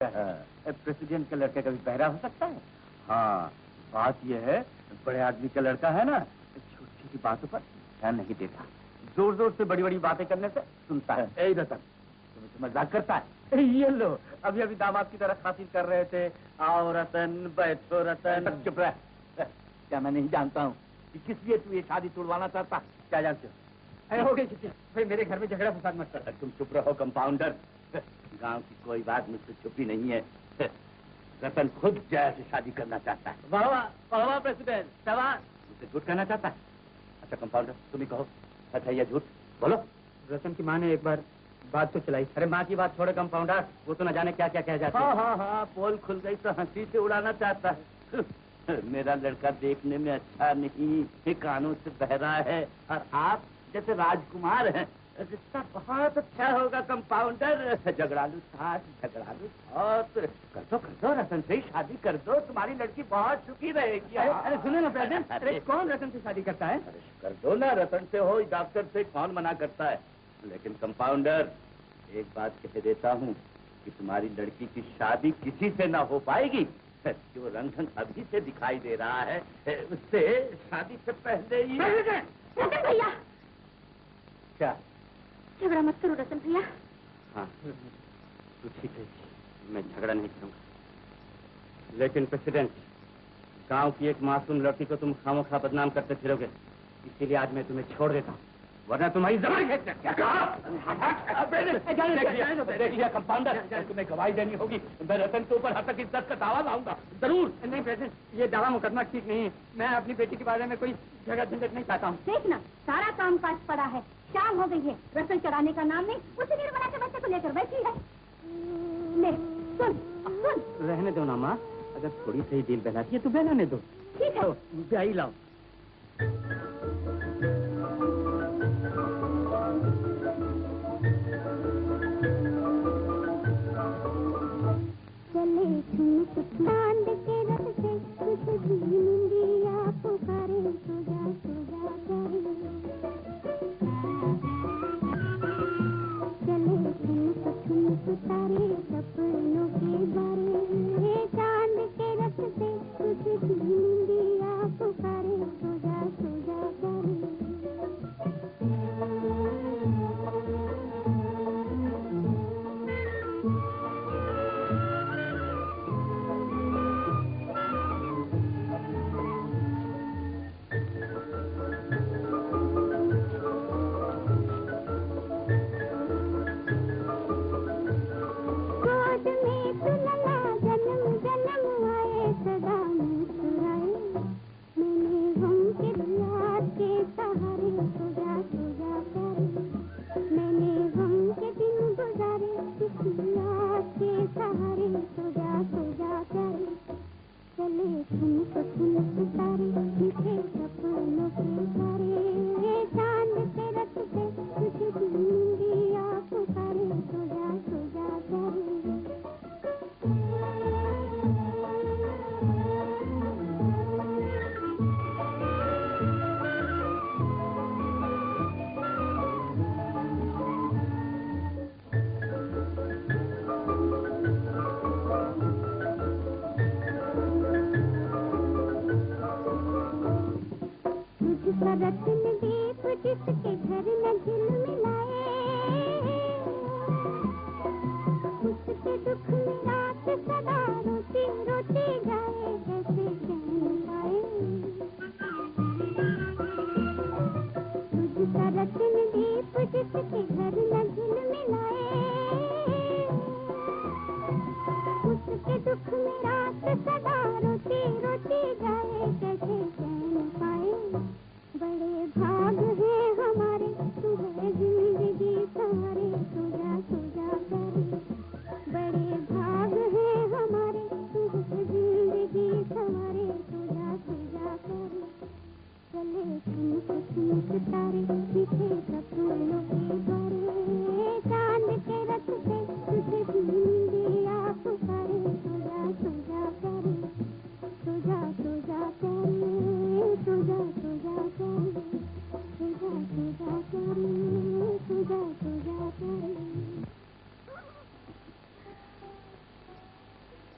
President का लड़का कभी बहरा हो सकता है? हाँ, बात यह है, बड़े आदमी का लड़का है ना, छोटी छोटी बातों पर ध्यान नहीं देता, जोर जोर से बड़ी बड़ी बातें करने से सुनता है। ए रतन, तुम्हें तो मजाक करता है। ये लो, अभी अभी दामाद की तरह खातिर कर रहे थे। आओ रतन, बैठो रतन। चुप रह। क्या मैं नहीं जानता हूँ कि किस लिए तू ये शादी तोड़वाना चाहता? क्या जानते हो? हो गई भाई, मेरे घर में झगड़ा फसाद मत कर। तुम चुप रहो कंपाउंडर, गांव की कोई बात मुझसे छुपी नहीं है। रतन खुद जया से शादी करना चाहता है। वाह वाह वाह प्रेसिडेंट, शाबाश। मुझसे झूठ कहना चाहता है? अच्छा कंपाउंडर, तुम ही कहो, सच है या झूठ? बोलो। रतन की माँ ने एक बार बात तो चलाई। अरे माँ की बात छोड़े कंपाउंडर, वो तो न जाने क्या क्या कह जाते हैं। हाँ, पोल खुल गई तो हंसी से उड़ाना चाहता है। मेरा लड़का देखने में अच्छा नहीं, कानों से बहरा है, और आप जैसे राजकुमार हैं, रिश्ता बहुत अच्छा होगा कंपाउंडर। झगड़ालू सास, झगड़ालू सास। कर दो रतन से ही शादी कर दो, तुम्हारी लड़की बहुत सुखी रहेगी। अरे सुनो ना प्रेसिडेंट, अरे कौन रतन से शादी करता है? अरे कर दो ना, रतन से हो, डॉक्टर से कौन मना करता है? लेकिन कंपाउंडर, एक बात कह देता हूँ कि तुम्हारी लड़की की शादी किसी से ना हो पाएगी। जो रंग ढंग अभी से दिखाई दे रहा है, उससे शादी से पहले ही। रतन भैया, क्या झगड़ा मत करो रतन भैया। हाँ, तू ठीक है, मैं झगड़ा नहीं करूंगा। लेकिन प्रेसिडेंट, गांव की एक मासूम लड़की को तुम खामोखा बदनाम करते फिरोगे, इसीलिए आज मैं तुम्हें छोड़ देता हूँ, वरना तुम्हारी जबान खींच देता। क्या कहा? देख लिया कंपाउंडर, तुम्हें गवाही देनी होगी। मैं रतन के ऊपर हत्या की इज्जत का दावा लाऊंगा जरूर। नहीं प्रेसिडेंट, ये दावा मुकदमा ठीक नहीं है। मैं अपनी बेटी के बारे में कोई झगड़ा झंझट नहीं चाहता हूँ। देखना, सारा काम काज पड़ा है, शाम हो गई है, रसम चढ़ाने का नाम नहीं, उसी निर्मला के बच्चे को लेकर बैठी है। ले, सुन। रहने दो ना माँ, अगर थोड़ी सही दिल बहलाती है तो बहलाने दो। ठीक है, ब्याही लाओ। चले झुमक चांद के रथ से, कुछ भी निंदिया पुकारे, सुजा सुजा करे। चले झुमक तारे, सपनों के बारे, चांद के रथ से, कुछ भी निंदिया पुकारे, सुजा सुजा करे। रतन दीप जिसके घर न झिलमिलाए, उसके दुख में रात सदा रोती रोती जाए, कैसे चैन पाए। तुझका रतन दीप जिसके घर न झिलमिलाए, उसके दुख में रात सदा रोती रोती जाए, कैसे चैन पाए। बड़े भाग है हमारे, तुझे जिंदगी सवारे, सुजा सुजा करे। बड़े भाग है हमारे, तुझे जिंदगी सवारे, सुजा सुजा करे। चले झुमक तारे, पीछे सपनों के द्वारे, चांद के रथ से, तुझे भी निंदिया पुकारे, सुजा सुजा करे।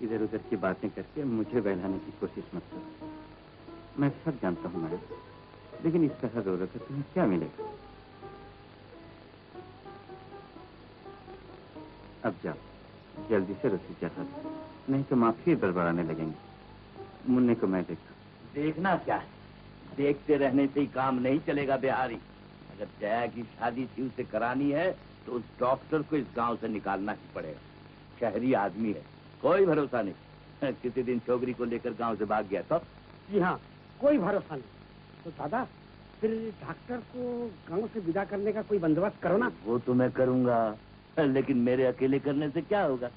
इधर उधर की बातें करके मुझे बहलाने की कोशिश मत करो। मैं सब जानता हूँ मैडम, लेकिन इस तरह रो रहे तुम्हें क्या मिलेगा? अब जाओ, जल्दी से रस्सी चढ़ा दो, नहीं तो माँ फिर बड़बड़ाने लगेंगे। मुन्ने को मैं देखना क्या है, देखते रहने से ही काम नहीं चलेगा बिहारी। अगर जया की शादी थी उसे करानी है तो उस डॉक्टर को इस गांव से निकालना ही पड़ेगा। शहरी आदमी है, कोई भरोसा नहीं। किसी दिन छोकरी को लेकर गांव से भाग गया तो। जी हाँ, कोई भरोसा नहीं। तो दादा फिर डॉक्टर को गांव से विदा करने का कोई बंदोबस्त करो ना। वो तो मैं करूंगा, लेकिन मेरे अकेले करने से क्या होगा?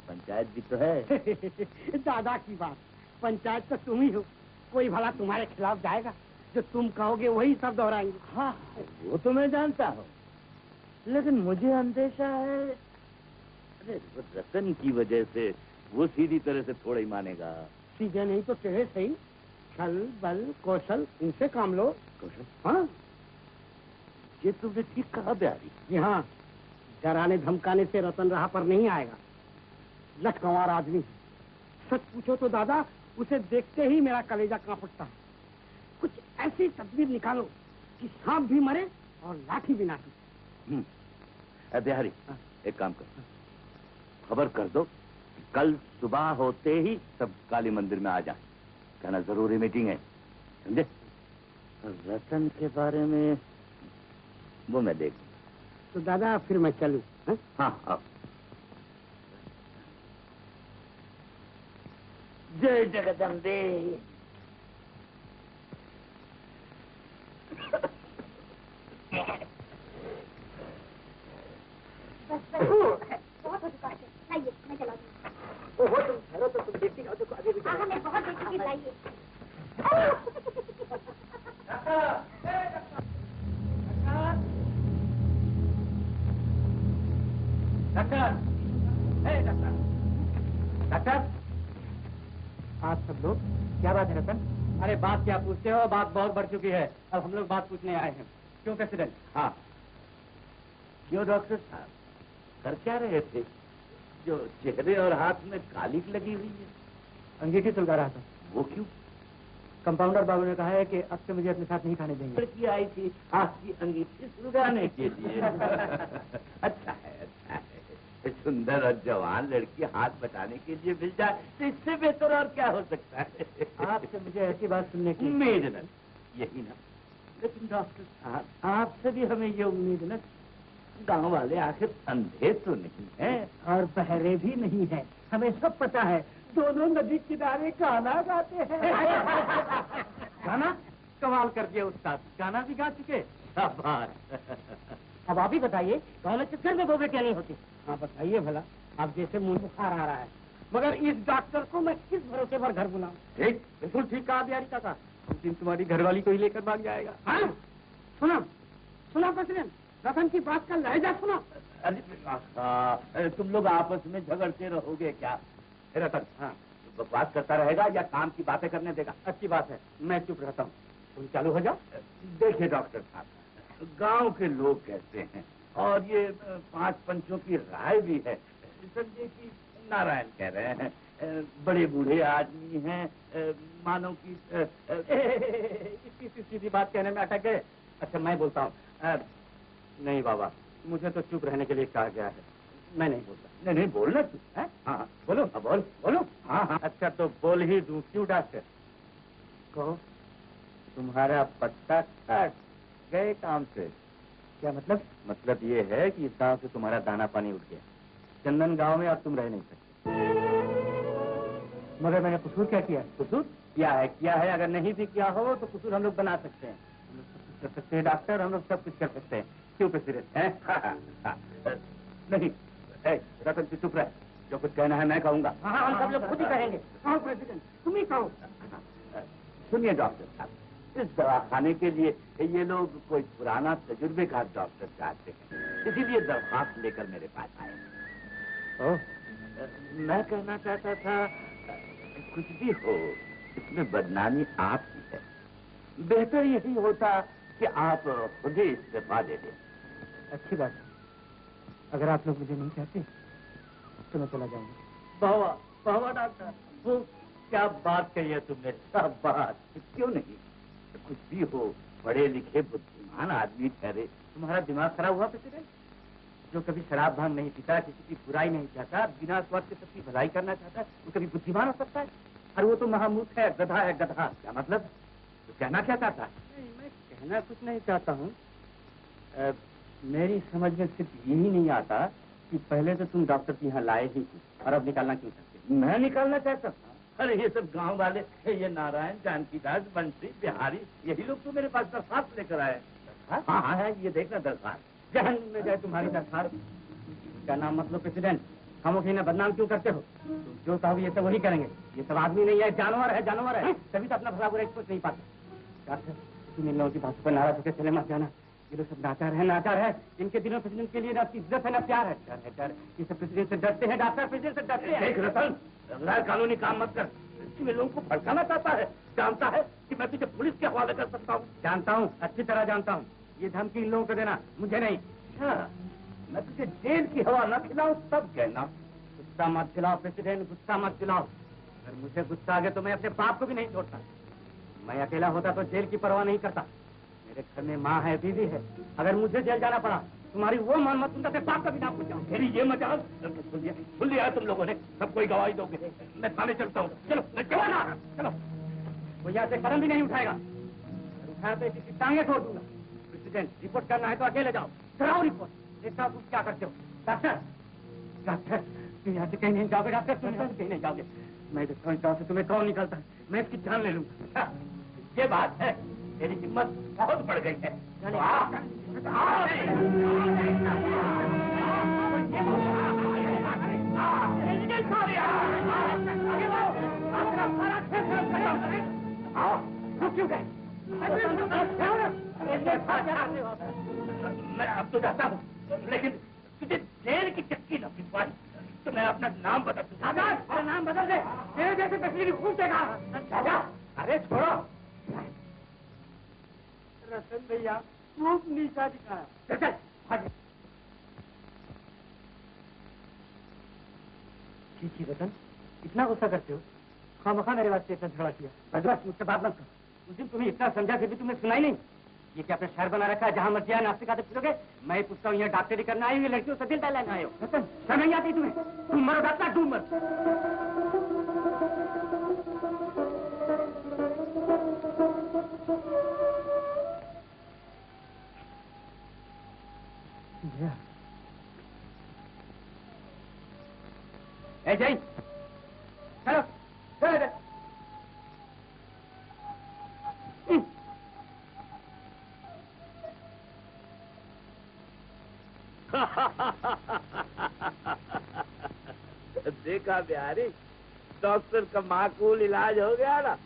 पंचायत भी तो है। दादा की बात, पंचायत तो तुम ही हो। कोई भला तुम्हारे खिलाफ जाएगा? जो तुम कहोगे वही सब दोहराएंगे। हाँ, वो तो मैं जानता हूँ, लेकिन मुझे अंदेशा है अरे वो रतन की वजह से वो सीधी तरह से थोड़ा ही मानेगा। सीधे नहीं तो तेरे सही, छल बल कौशल इनसे काम लो। कौशल? हाँ, ये तुमने ठीक कहा बिहारी। जी हाँ, डराने धमकाने से रतन राह पर नहीं आएगा। लटकंवार आदमी, सच पूछो तो दादा उसे देखते ही मेरा कलेजा कांप उठता है। कुछ ऐसी तदबीर निकालो कि सांप भी मरे और लाठी भी ना टूटे। बिहारी, एक काम कर, खबर कर दो कि कल सुबह होते ही सब काली मंदिर में आ जाए। कहना जरूरी मीटिंग है, समझे? रतन के बारे में वो मैं देख। तो दादा फिर मैं चलूं? हाँ, आओ। जय जगदम्बे। बहुत हो चुका है, लाइए मैं चला दूँ। ओहो तुम ठहरो तो तुम देखती जाओ, देखो अभी भी हाँ मैं बहुत देखी, लाइए। डॉक्टर, आप सब लोग क्या बात है रतन? अरे बात क्या पूछते हो, बात बहुत बढ़ चुकी है। अब हम लोग बात पूछने आए हैं। क्यों प्रेसिडेंट? हाँ, क्यों डॉक्टर साहब, कर क्या रहे थे? जो चेहरे और हाथ में कालिक लगी हुई है। अंगीठी सुलगा रहा था। वो क्यों? कंपाउंडर बाबू ने कहा है कि अब से मुझे अपने साथ नहीं खाने देंगे। लड़की आई थी आपकी अंगीठी सुलगाने के लिए। अच्छा है, अच्छा है। सुंदर और जवान लड़की हाथ बटाने के लिए मिल जाए तो इससे बेहतर और क्या हो सकता है? आपसे मुझे ऐसी बात सुनने की उम्मीद न, यही ना। लेकिन डॉक्टर साहब, आपसे भी हमें ये उम्मीद न, गांव वाले आखिर अंधे तो नहीं हैं और बहरे भी नहीं है, हमें सब पता है। दोनों नदी किनारे गाना गाते हैं। गाना? कमाल कर दिया उस्ताद, गाना भी गा चुके। शाबाश। अब आप ही बताइए, गाँव में किस में बोगे क्या नहीं होती? हाँ बताइए भला, आप जैसे मुंह बुखार आ रहा है, मगर इस डॉक्टर को मैं किस भरोसे पर घर बुलाऊं? ठीक, बिल्कुल ठीक कहा बिहारी काका। उस दिन तुम्हारी घरवाली को ही लेकर भाग जाएगा। हाँ? सुना सुना प्रेसिडेंट, रतन की बात का लहजा सुना। अरे तुम लोग आपस में झगड़ते रहोगे क्या? रतन, हाँ, बात करता रहेगा या काम की बातें करने देगा? अच्छी बात है, मैं चुप रहता हूँ, तुम चालू हो जाओ। देखिए डॉक्टर साहब, गांव के लोग कहते हैं और ये 5 पंचों की राय भी है, समझे कि नारायण कह रहे हैं, बड़े बूढ़े आदमी हैं, मानो कि इतनी सीधी बात कहने में अटक गए। अच्छा मैं बोलता हूँ। नहीं बाबा, मुझे तो चुप रहने के लिए कहा गया है, मैं नहीं बोलता। नहीं नहीं, बोलना तू है? हाँ बोलो, बोल बोलो। हाँ हाँ। अच्छा तो बोल ही दूं, क्यों डॉक्टर? कहो, तुम्हारा पत्ता कट गए काम से। क्या मतलब? मतलब ये है कि इस गांव से तुम्हारा दाना पानी उठ गया। चंदन गांव में अब तुम रह नहीं सकते। मगर मैंने कसूर क्या किया? कसूर किया है। अगर नहीं भी किया हो तो कसूर हम लोग बना सकते हैं। हम लोग सब कुछ कर सकते हैं डॉक्टर, हम लोग सब कुछ कर सकते हैं। क्यों प्रेसिडेंट है? नहीं, रतन तू चुप रह, जो कुछ कहना है मैं कहूँगा। हाँ हम सब लोग खुद ही कहेंगे। कहो प्रेसिडेंट, तुम ही कहो। सुनिए डॉक्टर साहब, इस दवाखाने के लिए ये लोग कोई पुराना तजुर्बेकार डॉक्टर चाहते हैं, इसीलिए दरखास्त लेकर मेरे पास आए। मैं कहना चाहता था, कुछ भी हो इसमें बदनामी आपकी है, बेहतर यही होता कि आप खुद ही इस्तीफा दे दें। अच्छी बात है, अगर आप लोग मुझे नहीं चाहते तो मैं चला जाऊंगा। बाबा वाह डॉक्टर, वो क्या बात कही है तुमने, सब बात। क्यों नहीं, कुछ भी हो, बड़े लिखे बुद्धिमान आदमी ठहरे। तुम्हारा दिमाग खराब हुआ प्रेसिडेंट? जो कभी शराब भांग नहीं पीता, किसी की बुराई नहीं चाहता, बिना स्वार्थ के सबकी भलाई करना चाहता है, वो कभी बुद्धिमान हो सकता है? और वो तो महामूर्ख है, गधा है, गधा। क्या मतलब? तो कहना क्या चाहता है? नहीं, मैं कहना कुछ नहीं चाहता हूँ। मेरी समझ में सिर्फ यही नहीं आता कि पहले तो तुम डॉक्टर के यहाँ लाए ही थी और अब निकालना क्यों चाहते? मैं निकालना चाहता था? अरे ये सब गांव वाले, ये नारायण, जानकीदास, बंसी, बिहारी, यही लोग तो मेरे पास दरखास्त लेकर आए। हाँ हाँ है, ये देखना दरखास्त। जहन्नुम में जाए तुम्हारी दरखास्त। क्या नाम मतलब प्रेसिडेंट? हम उन्हें बदनाम क्यों करते हो? तुम जो कहो ये सब वही करेंगे। ये सब आदमी नहीं है, जानवर है, जानवर है। तभी तो अपना भला बुरा सोच नहीं पाते। डॉक्टर, तुम इन लोगों की बातों पर नाराज होकर चले मत जाना। ये लोग सब नाचार है, नाचार है। इनके दिनों प्रेसिडेंट के लिए ना इज्जत है ना प्यार है। डर है, डर। ये सब प्रेसिडेंट से डरते हैं डॉक्टर, प्रेसिडेंट से डरते हैं। देख रतन, गैर कानूनी काम मत कर। इसमें लोगों को भड़काना चाहता है। जानता है कि मैं तुझे पुलिस के हवाले कर सकता हूँ। जानता हूँ, अच्छी तरह जानता हूँ। ये धमकी इन लोगों को देना, मुझे नहीं। अच्छा, मैं तुझे जेल की हवा न खिलाऊं तब कहना। गुस्सा मत दिलाओ प्रेसिडेंट, गुस्सा मत दिलाओ। अगर मुझे गुस्सा आ गया तो मैं अपने बाप को भी नहीं छोड़ता। मैं अकेला होता तो जेल की परवाह नहीं करता। मेरे घर में माँ है, बीवी है। अगर मुझे जेल जाना पड़ा, तुम्हारी वो मान मत सुनता, बाप का भी नाम पूछा। मेरी ये मजाक सुन लिया तुम लोगों ने, सब कोई गवाही दोगे। मैं थाने चलता हूँ। चलो चलो। वो यहाँ से कदम भी नहीं उठाएगा। उठाया तो किसी टांगे छोड़ दूंगा। प्रेसिडेंट, रिपोर्ट करना है तो अकेले जाओ, कराओ रिपोर्ट। देखता हूँ तुम क्या करते हो। डॉक्टर, डॉक्टर, तुम यहाँ से कहीं नहीं जाओगे। डॉक्टर, तुम यहाँ से कहीं नहीं जाओगे। मैं देखता हूँ से तुम्हें कौन निकलता है। मैं इसकी जान ले लूंगा। ये बात है, मेरी हिम्मत बहुत बढ़ गई है। मैं अब तो जाता हूँ, लेकिन तुझे जेल की चक्की न पिसवाई तो मैं अपना नाम बदल दूंगा। नाम बदल दे, तेरे जैसे तस्वीर घूमतेगा। अरे छोड़ो। रतन भैया खूब नीचा दिखाया। ठीक है रतन, इतना गुस्सा करते हो? खामखा मेरे वास्ते इतना झगड़ा किया। बदमाश, मुझसे बात मत कर। उस दिन तुम्हें इतना समझा फिर भी तुमने सुनाई नहीं। ये क्या अपना शहर बना रखा है जहाँ मर्जी आए नाश्ते खाते फिरोगे? मैं पूछता हूँ, यहाँ डॉक्टरी करना आई हुई लड़कियों से दिल दहलाने आए हो? रतन, शर्म नहीं आती तुम्हें? तुम मरो डॉक्टर, तुम मर। जय चलो चलो। देखा बिहारी, डॉक्टर का माकूल इलाज हो गया ना।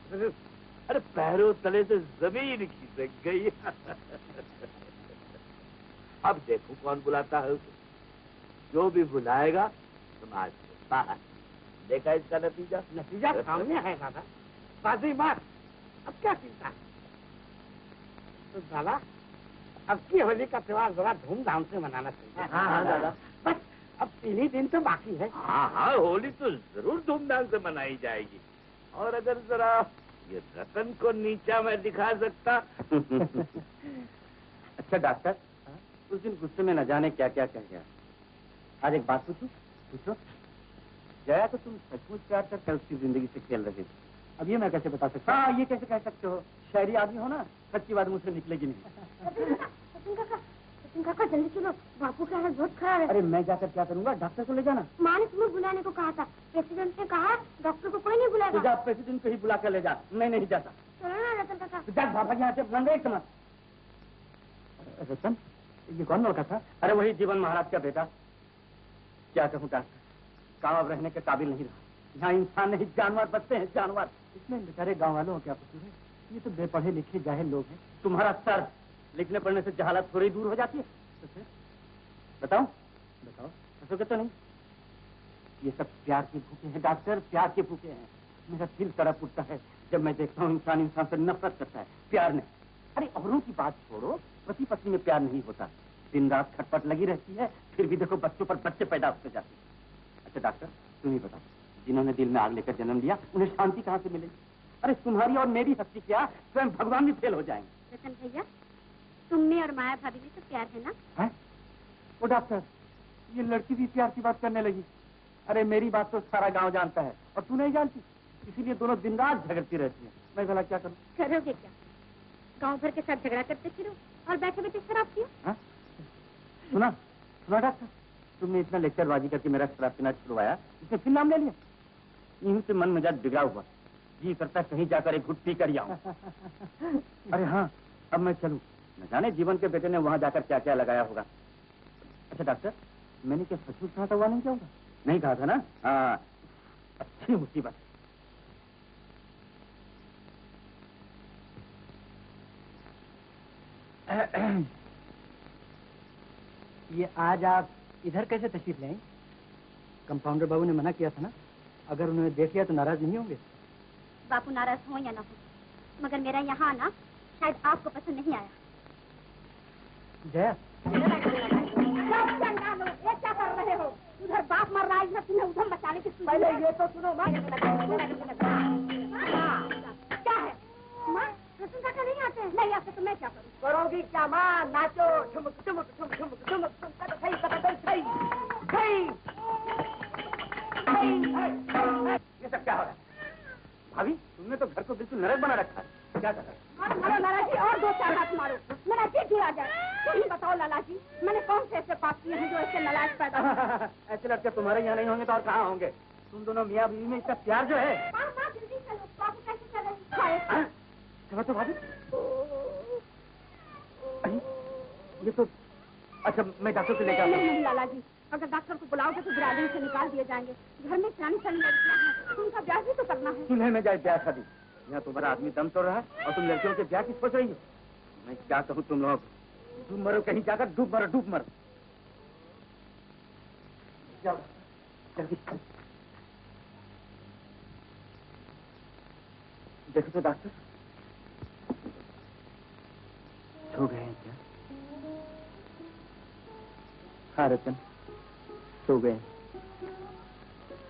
अरे पैरों तले से जमीन खिसक गई। अब देखो कौन बुलाता है उसे। जो भी बुलाएगा समाज से बाहर। देखा इसका नतीजा? नतीजा सामने है दादा। बाजी मार, अब क्या चिंता है? तो दादा, अब की होली का त्योहार जरा धूमधाम से मनाना चाहिए। हाँ दादा, बस अब 3 ही दिन तो बाकी है। हाँ, होली तो जरूर धूमधाम से मनाई जाएगी। और अगर जरा ये रतन को नीचा मैं दिखा सकता। अच्छा डॉक्टर, उस दिन गुस्से में न जाने क्या क्या कह गया। आज एक बात पूछूं? पूछो। जया तो तुम सचमुच प्यार करके उसकी जिंदगी से खेल रहे थे। अब ये मैं कैसे बता सकता? हाँ, ये कैसे कह सकते हो? शहरी आदमी हो ना, सच्ची बात मुझसे निकलेगी नहीं। सचिन काका जल्दी चलो, बापू का हालत बहुत खराब है। अरे मैं जाकर क्या करूंगा? डॉक्टर को ले जाना। माँ ने तुम्हें बुलाने को कहा था। प्रेसिडेंट ने कहा डॉक्टर को कोई नहीं बुलाएगा। तो जा प्रेसिडेंट को ही बुला कर ले जा, मैं नहीं जाता। चलो ना रतन काका। जा बाबा यहाँ से नंगे एक मत। रतन, ये कौन लड़का था? अरे वही जीवन महाराज का बेटा। क्या कहूँ डॉक्टर, गाँव अब रहने के काबिल नहीं रहा। यहाँ इंसान नहीं जानवर बचते हैं, जानवर। इसमें बेचारे गाँव वालों का क्या कसूर है? ये तो बेपढ़े लिखे जाहिल लोग हैं। तुम्हारा सर लिखने पढ़ने से जहालत थोड़ी दूर हो जाती है। तो फिर बताओ बताओ, हंसोगे तो नहीं? ये सब प्यार के भूखे हैं डॉक्टर, प्यार के भूखे हैं। मेरा दिल तड़प उठता है जब मैं देखता हूँ इंसान इंसान से नफरत करता है, प्यार नहीं। अरे औरों की बात छोड़ो, पति पत्नी में प्यार नहीं होता। दिन रात खटपट लगी रहती है, फिर भी देखो बच्चों पर बच्चे पैदा होते जाते हैं। अच्छा डॉक्टर, तुम ही बताओ, जिन्होंने दिल में आग लेकर जन्म लिया उन्हें शांति कहाँ से मिलेगी? अरे तुम्हारी और मेरी हस्ती क्या, स्वयं भगवान भी फेल हो जाएंगे। रतन भैया, तुमने और माया भाभी में तो प्यार है ना? है? ओ डॉक्टर, ये लड़की भी प्यार की बात करने लगी। अरे मेरी बात तो सारा गांव जानता है और तू नहीं जानती, इसीलिए दोनों दिन रात झगड़ती रहती है। मैं भला क्या करूं? करोगे क्या? गांव भर के साथ झगड़ा करते फिरो और बैठे बैठे शराब पियो। सुना सुना डॉक्टर, तुमने इतना लेक्चरबाजी करके मेरा शराब पीना छुड़वाया, इसने फिर नाम ले लिया। यूं से मन मिजाज बिगड़ा हुआ, जी करता कहीं जाकर एक घुट पी कर आऊं। अरे हाँ, अब मैं चलूं, न जाने जीवन के बेटे ने वहां जाकर क्या क्या लगाया होगा। अच्छा डॉक्टर, मैंने क्या सचमुच कहा था वहां नहीं जाऊंगा? नहीं कहा था ना? हाँ, अच्छी मुसीबत। ये आज आप इधर कैसे तशरीफ ले आई? कंपाउंडर बाबू ने मना किया था ना, अगर उन्होंने देख लिया तो नाराज नहीं होंगे? बापू नाराज हो या ना हो, मगर मेरा यहाँ आना शायद आपको पसंद नहीं आया। जया, ये क्या कर रहे हो? उधर बाप मर रहा है, इधर तुम्हें उधर बचाने की। पहले ये तो सुनो माँ। क्या है माँ? रतन काका नहीं आते? नहीं आते तो मैं क्या करूँ? करोगी क्या माँ? नाचो, ठुमक ठुमक ठुमक ठुमक ठुमक ठुमक सही सही सही। ये सब क्या हो रहा है? भाभी, तुमने तो घर को बिल्कुल नरक बना रखा है। क्या कर रहा है? मारो लाला जी, और दो चार हाथ मारो, मेरा जीत आ जाए। तुम ही बताओ लाला जी, मैंने कौन से ऐसे पाप किए हैं जो ऐसे नालायक पैदा हुए? ऐसे लड़के तुम्हारे यहाँ नहीं होंगे तो और कहाँ होंगे? तुम दोनों मियाँ बीवी में इतना प्यार जो है। जल्दी चलो, बाबू कैसे चल रही? चलो तो भाभी, ये तो अच्छा, मैं डॉक्टर से लेकर आता हूँ। नहीं लाला जी, अगर डॉक्टर को बुलाओगे तो बिरादरी से निकाल दिए जाएंगे। घर में सानी लड़कियां हैं, उनका ब्याह भी तो करना है। सुलह में जाए ब्याह शादी, यहाँ तुम्हारा आदमी दम तोड़ रहा है और तुम लड़कियों के ब्याह की सोच रही हो। मैं क्या कहूँ, तुम लोग डूब मरो, कहीं जाकर डूब मरो, डूब मरो। जाओ जल्दी। देखो तो डॉक्टर, सो गए हैं क्या? हाँ रतन, सो गए।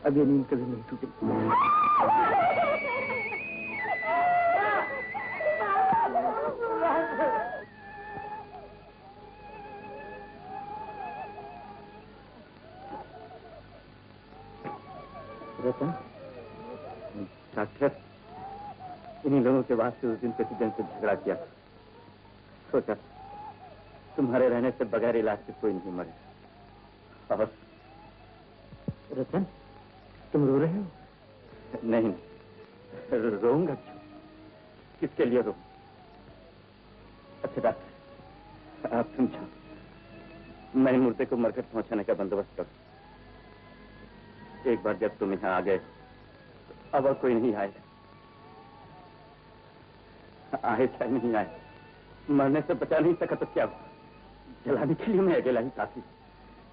अब ये नींद कभी नहीं टूटेगी। रतन, डॉक्टर, इन्हीं लोगों के वास्ते उस दिन किसी दिन से झगड़ा किया। सोचा तुम्हारे रहने से बगैर इलाज के कोई नहीं मरे। और रतन, तुम रो रहे हो? नहीं, रोऊंगा क्यों? किसके लिए रो? अच्छा डॉक्टर, आप समझो, मैं मुर्दे को मरकट पहुंचाने का बंदोबस्त करूं। एक बार जब तुम यहाँ आ गए तो अब और कोई नहीं आएगा। आए चाहे नहीं आए, मरने से बचा नहीं सका तो क्या हुआ? जलाने के लिए मैं अकेला ही काफी।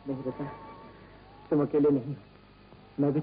नहीं बेटा, तुम अकेले नहीं, मैं भी